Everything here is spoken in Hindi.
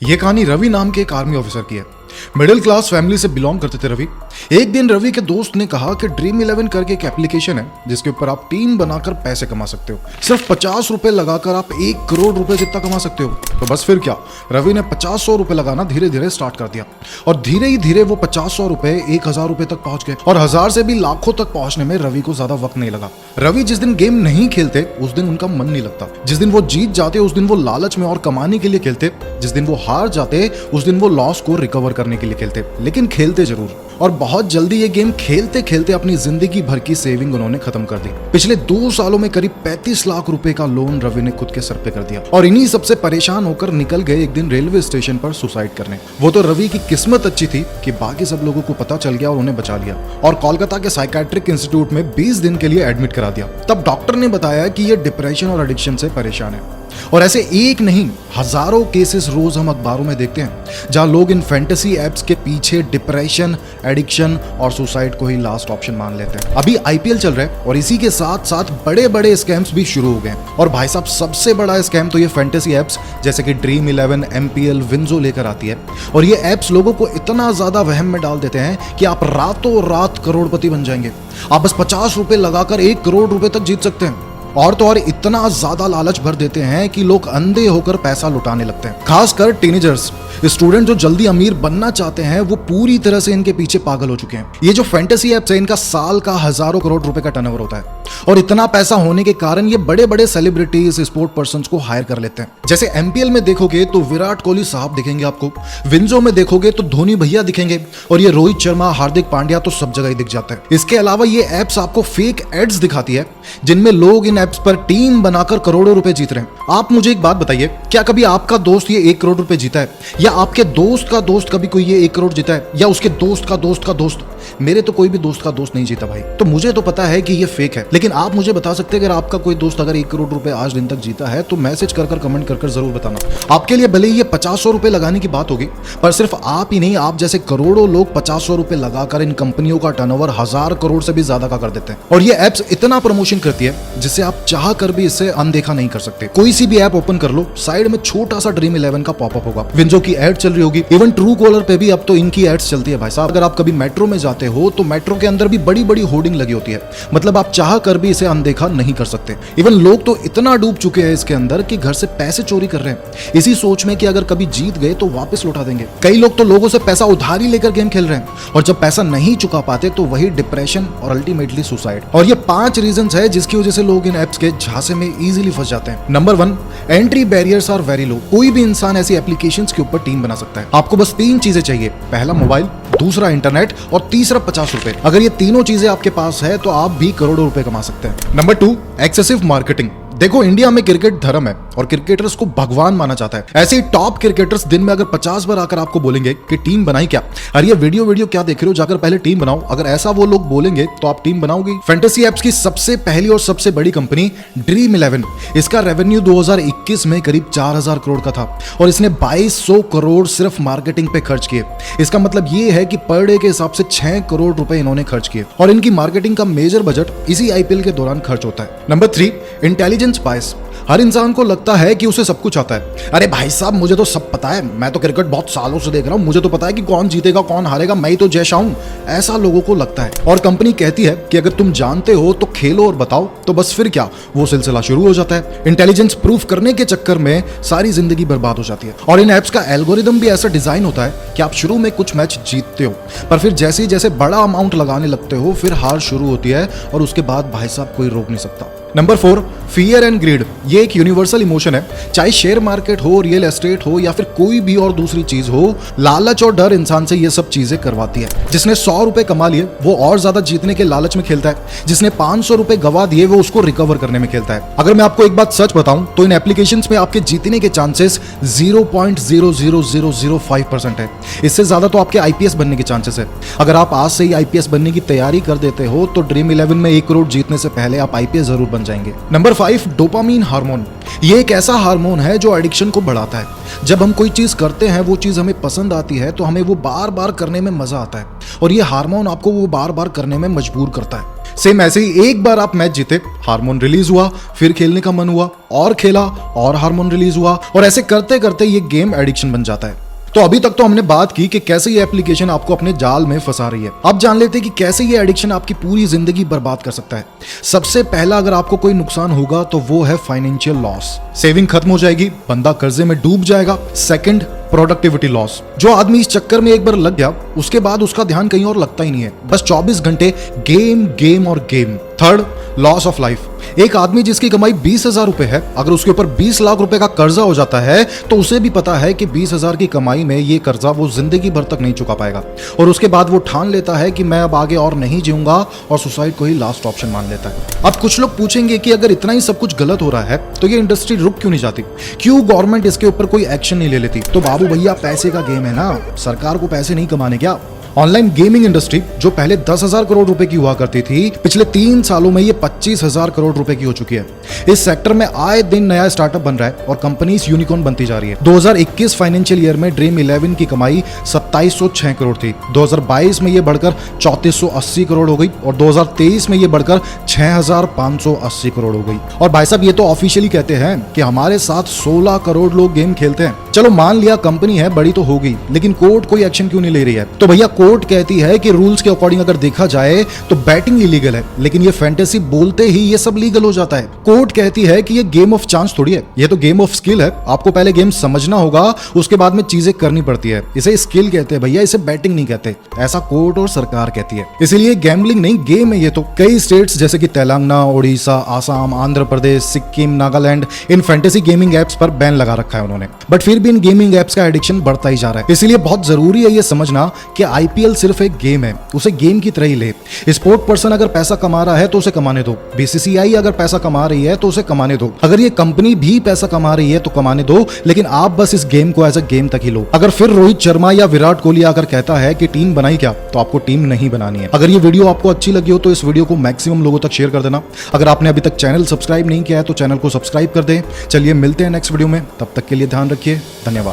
ये कहानी रवि नाम के एक आर्मी ऑफिसर की है। मिडिल क्लास फैमिली से बिलोंग करते थे रवि। एक दिन रवि के दोस्त ने कहा कि ड्रीम 11 करके एक एप्लीकेशन है जिसके ऊपर आप टीम बनाकर पैसे कमा सकते हो। सिर्फ 50 रुपए लगाकर आप 1 करोड़ रुपए जितना कमा सकते हो। तो बस फिर क्या, रवि ने 50-100 रुपए लगाना धीरे धीरे स्टार्ट कर दिया और धीरे ही धीरे वो 50-100 रुपए 1000 रुपए तक पहुंच गए और 1000 से भी लाखों तक पहुंचने में रवि को ज्यादा वक्त नहीं लगा। रवि जिस दिन गेम नहीं खेलते उस दिन उनका मन नहीं लगता। जिस दिन वो जीत जाते उस दिन वो लालच में और कमाने के लिए खेलते। जिस दिन वो हार जाते उस दिन वो लॉस को रिकवर करने के लिए खेलते, लेकिन खेलते जरूर। और बहुत जल्दी ये गेम खेलते खेलते अपनी जिंदगी भर की सेविंग उन्होंने खत्म कर दी। पिछले 2 सालों में करीब 35 लाख रुपए का लोन रवि ने खुद के सर पे कर दिया और इन्हीं सबसे परेशान होकर निकल गए एक दिन रेलवे स्टेशन पर सुसाइड करने। वो तो रवि की किस्मत अच्छी थी कि बाकी सब लोगों को पता चल गया और उन्हें बचा लिया और कोलकाता के साइकेट्रिक इंस्टीट्यूट में 20 दिन के लिए एडमिट करा दिया। तब डॉक्टर ने बताया कि ये डिप्रेशन और एडिक्शन से परेशान है। और ऐसे एक नहीं हजारों केसेस रोज हम अखबारों में देखते हैं जहां लोग इन फैंटेसी एप्स के पीछे डिप्रेशन, एडिक्शन और सुसाइड को ही लास्ट ऑप्शन मान लेते हैं। अभी आईपीएल चल रहा है और इसी के साथ साथ बड़े बड़े स्कैम्स भी शुरू हो गए और भाई साहब सबसे बड़ा स्कैम तो ये फैंटेसी एप्स जैसे कि ड्रीम 11, एमपीएल, विंजो लेकर आती है। और ये एप्स लोगों को इतना ज्यादा वहम में डाल देते हैं कि आप रातों रात करोड़पति बन जाएंगे। आप बस 50 रुपए लगाकर 1 करोड़ रुपए तक जीत सकते हैं। और तो और इतना ज्यादा लालच भर देते हैं कि लोग अंधे होकर पैसा लुटाने लगते हैं। खासकर टीनेजर्स, स्टूडेंट जो जल्दी अमीर बनना चाहते हैं वो पूरी तरह से इनके पीछे पागल हो चुके हैं। ये जो फैंटेसी एप्स है इनका साल का हजारों करोड़ रुपए का टर्नओवर होता है और इतना पैसा होने के कारण ये बड़े बड़े सेलिब्रिटीज, स्पोर्ट पर्संस को हायर कर लेते हैं। जैसे एमपीएल में देखोगे तो विराट कोहली साहब दिखेंगे आपको, विंजो में देखोगे तो धोनी भैया दिखेंगे और ये रोहित शर्मा, हार्दिक पांड्या तो सब जगह ही दिख जाता है। इसके अलावा ये एप्स आपको फेक एड्स दिखाती है जिनमें लोग इन एप्स पर टीम बनाकर करोड़ों रुपए जीत रहे हैं। आप मुझे एक बात बताइए, क्या कभी आपका दोस्त ये 1 करोड़ रुपए जीता है या आपके दोस्त का दोस्त कभी कोई ये 1 करोड़ जीता है या उसके दोस्त का दोस्त का दोस्त? मेरे तो कोई भी दोस्त का दोस्त नहीं जीता भाई। तो मुझे तो पता है कि ये फेक है, लेकिन आप मुझे बता सकते हैं अगर आपका कोई दोस्त अगर 1 करोड़ रुपए आज दिन तक जीता है तो मैसेज कर कमेंट कर जरूर बताना। आपके लिए भले ही ये 50-100 रुपए लगाने की बात होगी पर सिर्फ आप ही नहीं, आप जैसे करोड़ों लोग 50-100 रुपए लगाकर इन कंपनियों का टर्नओवर 1000 करोड़ से भी ज्यादा का कर देते हैं। और ये एप्स इतना प्रमोशन करती है जिससे आप चाह कर भी इससे अनदेखा नहीं कर सकते। कोई सी भी ऐप ओपन कर लो, साइड में छोटा सा ड्रीम 11 का पॉपअप होगा, विंजो की एड चल रही होगी, इवन ट्रू कॉलर पे भी अब तो इनकी एड्स चलती है भाई साहब। अगर आप कभी मेट्रो में जाते हो तो मेट्रो के अंदर भी बड़ी बड़ी होर्डिंग लगी होती है, मतलब आप चाह कर भी इसे अनदेखा नहीं कर सकते। इवन लोग तो इतना डूब चुके हैं इसके अंदर कि घर से पैसे चोरी कर रहे हैं इसी सोच में कि अगर कभी जीत गए तो वापस लौटा देंगे। कई लोग तो लोगों से पैसा उधारी लेकर गेम खेल रहे हैं और जब पैसा नहीं चुका पाते तो वही डिप्रेशन और अल्टीमेटली सुसाइड। और ये 5 रीजंस है जिसकी वजह से लोग इन एप्स के झांसे में इजीली फंस जाते हैं। Number 1, entry barriers are very low. कोई भी इंसान ऐसी एप्लीकेशंस के ऊपर टीम बना सकता है। आपको बस 3 चीजें चाहिए, पहला मोबाइल, दूसरा इंटरनेट और तीसरा 50 रुपए। अगर ये तीनों चीजें आपके पास है तो आप भी करोड़ों रुपए कमा सकते हैं। Number 2, excessive marketing. देखो इंडिया में क्रिकेट धर्म है और क्रिकेटर्स को भगवान माना जाता है। ऐसे ही टॉप क्रिकेटर्स दिन में अगर 50 बार आकर आपको बोलेंगे कि टीम बनाई क्या, अरे ये वीडियो क्या देख रहे हो, जाकर पहले टीम बनाओ, अगर ऐसा वो लोग बोलेंगे तो आप टीम बनाओगे। फैंटेसी एप्स की सबसे पहली और सबसे बड़ी कंपनी ड्रीम 11, इसका रेवेन्यू 2021 में करीब 4000 करोड़ का था और इसने 2200 करोड़ सिर्फ मार्केटिंग पे खर्च किए। इसका मतलब ये है कि पर डे के हिसाब से 6 करोड़ रुपए इन्होंने खर्च किए और इनकी मार्केटिंग का मेजर बजट इसी आईपीएल के दौरान खर्च होता है। नंबर 3, इंटेलिजेंस बायस। हर इंसान को लगता है कि उसे सब कुछ आता है। अरे भाई साहब मुझे तो सब पता है, मैं तो क्रिकेट बहुत सालों से देख रहा हूं, मुझे तो पता है कि कौन जीतेगा कौन हारेगा, मैं ही तो जय शाह हूं, ऐसा लोगों को लगता है। और कंपनी कहती है कि अगर तुम जानते हो तो खेलो और बताओ, तो बस फिर क्या, वो सिलसिला शुरू हो जाता है। इंटेलिजेंस प्रूफ करने के चक्कर में सारी जिंदगी बर्बाद हो जाती है। और इन एप्स का एल्गोरिदम भी ऐसा डिजाइन होता है कि आप शुरू में कुछ मैच जीतते हो पर फिर जैसे ही जैसे बड़ा अमाउंट लगाने लगते हो फिर हार शुरू होती है और उसके बाद भाई साहब कोई रोक नहीं सकता। Number 4, fear and greed. ये एक यूनिवर्सल इमोशन है, चाहे शेयर मार्केट हो, रियल एस्टेट हो या फिर कोई भी और दूसरी चीज हो, लालच और डर इंसान से ये सब चीजें करवाती है। जिसने 100 रुपए कमा लिए वो और ज्यादा जीतने के लालच में खेलता है, जिसने 500 रुपए गवा दिए वो उसको रिकवर करने में खेलता है। अगर मैं आपको एक बात सच बताऊं तो इन एप्लीकेशंस में आपके जीतने के चांसेस 0.00005% है। इससे ज्यादा तो आपके आईपीएस बनने के चांसेस है। अगर आप आज से ही आईपीएस बनने की तैयारी कर देते हो तो ड्रीम 11 में 1 करोड़ जीतने से पहले आप आईपीएस जरूर बन जाएंगे। Number 5, dopamine hormone. ये एक ऐसा हार्मोन है जो एडिक्शन को बढ़ाता है। जब हम कोई चीज करते हैं वो चीज हमें पसंद आती है तो हमें वो बार बार करने में मजा आता है और ये हार्मोन आपको वो बार बार करने में मजबूर करता है। सेम ऐसे ही एक बार आप मैच जीते, हार्मोन रिलीज हुआ, फिर खेलने का मन हुआ और खेला और हार्मोन रिलीज हुआ, और ऐसे करते करते ये गेम एडिक्शन बन जाता है। तो अभी तक तो हमने बात की कि कैसे ये एप्लीकेशन आपको अपने जाल में फंसा रही है। अब जान लेते हैं कि कैसे ये एडिक्शन आपकी पूरी जिंदगी बर्बाद कर सकता है। सबसे पहला, अगर आपको कोई नुकसान होगा तो वो है फाइनेंशियल लॉस। सेविंग खत्म हो जाएगी, बंदा कर्जे में डूब जाएगा। Second, productivity loss. जो आदमी इस चक्कर में एक बार लग गया, उसके बाद उसका ध्यान कहीं और लगता ही नहीं है, बस 24 घंटे गेम गेम और game. Third, loss of life. एक आदमी जिसकी कमाई 20,000 रुपए है, अगर उसके ऊपर 20 लाख रुपए का कर्जा हो जाता है तो उसे भी पता है कि 20,000 की कमाई में ये कर्जा वो जिंदगी भर तक नहीं चुका पाएगा, और उसके बाद वो ठान लेता है कि मैं अब आगे और नहीं जीऊंगा और सुसाइड को ही लास्ट ऑप्शन मान लेता है। अब कुछ लोग पूछेंगे कि अगर इतना ही सब कुछ गलत हो रहा है तो ये इंडस्ट्री रुक क्यों नहीं जाती, क्यों गवर्नमेंट इसके ऊपर कोई एक्शन नहीं ले लेती? तो बाबू भैया, पैसे का गेम है ना, सरकार को पैसे नहीं कमाने क्या? ऑनलाइन गेमिंग इंडस्ट्री जो पहले 10,000 करोड़ रुपए की हुआ करती थी, पिछले 3 सालों में ये 25,000 करोड़ रुपए की हो चुकी है। इस सेक्टर में आए दिन नया स्टार्टअप बन रहा है और कंपनीज यूनिकॉर्न बनती जा रही है। 2021 फाइनेंशियल ईयर में ड्रीम 11 की कमाई 2706 करोड़ थी। 2022 में ये बढ़कर 3480 करोड़ हो गई और 2023 में ये बढ़कर 6580 करोड़ हो गई। और भाई साहब, ये तो ऑफिशियली कहते हैं कि हमारे साथ 16 करोड़ लोग गेम खेलते हैं। चलो मान लिया कंपनी है, बड़ी तो हो गई, लेकिन कोर्ट कोई एक्शन क्यों नहीं ले रही है? तो भैया, कोर्ट कहती है कि रूल्स के अकॉर्डिंग अगर देखा जाए तो बैटिंग इलीगल है, लेकिन ये फैंटेसी बोलते ही ये सब लीगल हो जाता है। कोर्ट कहती है कि ये गेम ऑफ चांस थोड़ी है, ये तो गेम ऑफ स्किल है। आपको पहले गेम समझना होगा, उसके बाद में चीजें करनी पड़ती है। इसे स्किल कहते हैं भैया, इसे बैटिंग नहीं कहते। ऐसा कोर्ट और सरकार कहती है। इसीलिए गैम्बलिंग नहीं, गेम है ये तो। कई स्टेट्स जैसे कि तेलंगाना, ओडिशा, आसाम, आंध्र प्रदेश, सिक्किम, नागालैंड, इन फैंटेसी गेमिंग एप्स पर बैन लगा रखा है उन्होंने, बट फिर भी इन गेमिंग एप्स का एडिक्शन बढ़ता ही जा रहा है। इसीलिए बहुत जरूरी है ये समझना कि आईपीएल सिर्फ एक गेम है, उसे गेम की तरह ही ले। स्पोर्ट पर्सन अगर पैसा कमा रहा है तो उसे कमाने दो, बीसीसीआई अगर पैसा कमा रही है तो उसे कमाने दो, अगर ये कंपनी भी पैसा कमा रही है तो कमाने दो, लेकिन आप बस इस गेम को एज अ गेम तक ही लो। अगर फिर रोहित शर्मा या विराट कोहली आकर कहता है कि टीम बनाई क्या, तो आपको टीम नहीं बनानी है। अगर ये वीडियो आपको अच्छी लगी हो तो इस वीडियो को मैक्सिमम लोगों तक शेयर कर देना। अगर आपने अभी तक चैनल सब्सक्राइब नहीं किया है तो चैनल को सब्सक्राइब कर दें। चलिए मिलते हैं नेक्स्ट वीडियो में, तब तक के लिए ध्यान रखिए, धन्यवाद।